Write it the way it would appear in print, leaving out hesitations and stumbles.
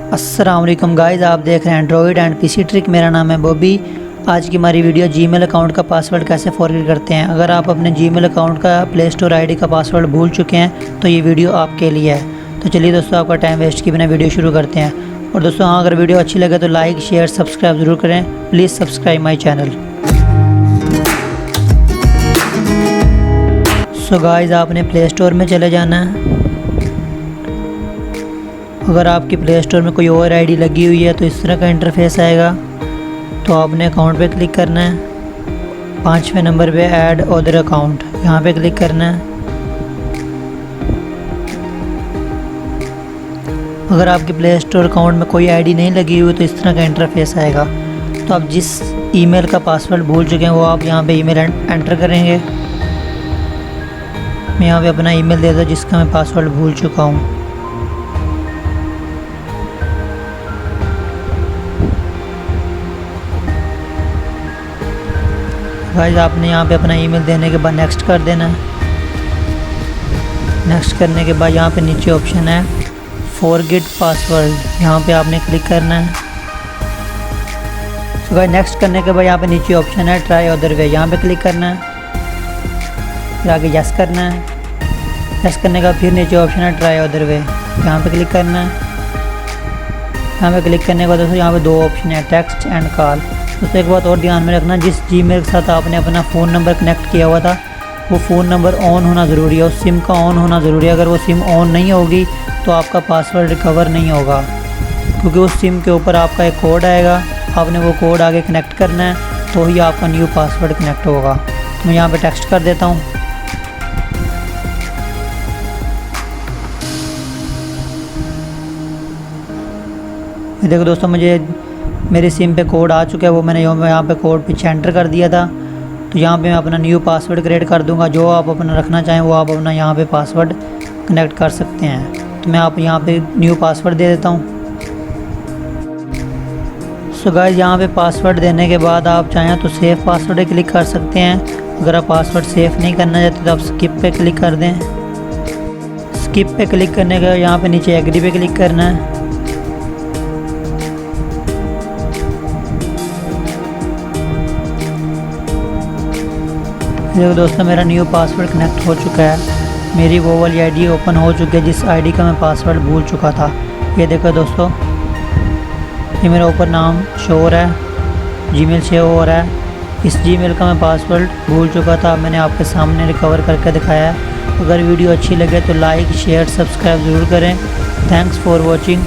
अस्सलाम वालेकुम गाइस, आप देख रहे हैं एंड्रॉइड एंड पीसी ट्रिक। मेरा नाम है बॉबी। आज की हमारी वीडियो जीमेल अकाउंट का पासवर्ड कैसे फॉरगेट करते हैं। अगर आप अपने जीमेल अकाउंट का प्ले स्टोर आईडी का पासवर्ड भूल चुके हैं तो ये वीडियो आपके लिए है। तो चलिए दोस्तों, आपका टाइम वेस्ट किए बिना वीडियो शुरू करते हैं। और दोस्तों हाँ, अगर वीडियो अच्छी लगे तो लाइक शेयर सब्सक्राइब ज़रूर करें। Please subscribe my channel. So guys, आपने प्ले स्टोर में चले जाना है। अगर आपकी प्ले स्टोर में कोई और आईडी लगी हुई है तो इस तरह का इंटरफेस आएगा। तो आपने अकाउंट पे क्लिक करना है। 5वें नंबर पे ऐड अदर अकाउंट, यहाँ पे क्लिक करना है। अगर आपके प्ले स्टोर अकाउंट में कोई आईडी नहीं लगी हुई तो इस तरह का इंटरफेस आएगा। तो आप जिस ईमेल का पासवर्ड भूल चुके हैं वो आप यहाँ पे ईमेल एंटर करेंगे। मैं यहाँ पे अपना ईमेल दे दूँ जिसका मैं पासवर्ड भूल चुका हूँ। गाइस, आपने यहाँ पे अपना ईमेल देने के बाद नेक्स्ट कर देना है। नेक्स्ट करने के बाद यहाँ पे नीचे ऑप्शन है फॉरगेट पासवर्ड, यहाँ पे आपने क्लिक करना है। तो गाइस, नेक्स्ट करने के बाद यहाँ पे नीचे ऑप्शन है ट्राई अदर वे, यहाँ पे क्लिक करना है। फिर आगे यस करना है। यस करने का फिर नीचे ऑप्शन है ट्राई अदर वे, यहाँ पे क्लिक करना है। यहाँ पे क्लिक करने के बाद दोस्तों यहाँ पे दो ऑप्शन है टेक्स्ट एंड कॉल। दोस्तों एक बात और ध्यान में रखना, जिस जीमेल के साथ आपने अपना फ़ोन नंबर कनेक्ट किया हुआ था वो फ़ोन नंबर ऑन होना ज़रूरी है, उस सिम का ऑन होना ज़रूरी है। अगर वो सिम ऑन नहीं होगी तो आपका पासवर्ड रिकवर नहीं होगा, क्योंकि उस सिम के ऊपर आपका एक कोड आएगा। आपने वो कोड आगे कनेक्ट करना है तो ही आपका न्यू पासवर्ड कनेक्ट होगा। तो मैं यहाँ पर टेक्स्ट कर देता हूँ। देखो दोस्तों, मुझे मेरे सिम पे कोड आ चुका है, वो मैंने यहाँ पे कोड पीछे एंटर कर दिया था। तो यहाँ पे मैं अपना न्यू पासवर्ड क्रिएट कर दूंगा। जो आप अपना रखना चाहें वो आप अपना यहाँ पे पासवर्ड कनेक्ट कर सकते हैं। तो मैं आप यहाँ पे न्यू पासवर्ड दे देता हूँ। सो गाइस, यहाँ पे पासवर्ड देने के बाद आप चाहें तो सेव पासवर्ड क्लिक कर सकते हैं। अगर आप पासवर्ड सेव नहीं करना चाहते तो आप स्किप पे क्लिक कर दें। स्किप पे क्लिक करने के यहाँ पे नीचे एग्री पे क्लिक करना है। देखो दोस्तों, मेरा न्यू पासवर्ड कनेक्ट हो चुका है। मेरी वो वाली आईडी ओपन हो चुकी है जिस आईडी का मैं पासवर्ड भूल चुका था। ये देखो दोस्तों, ये मेरा ऊपर नाम शो हो रहा है, जीमेल शो हो रहा है। इस जीमेल का मैं पासवर्ड भूल चुका था, मैंने आपके सामने रिकवर करके दिखाया है। अगर वीडियो अच्छी लगे तो लाइक शेयर सब्सक्राइब ज़रूर करें। Thanks for watching.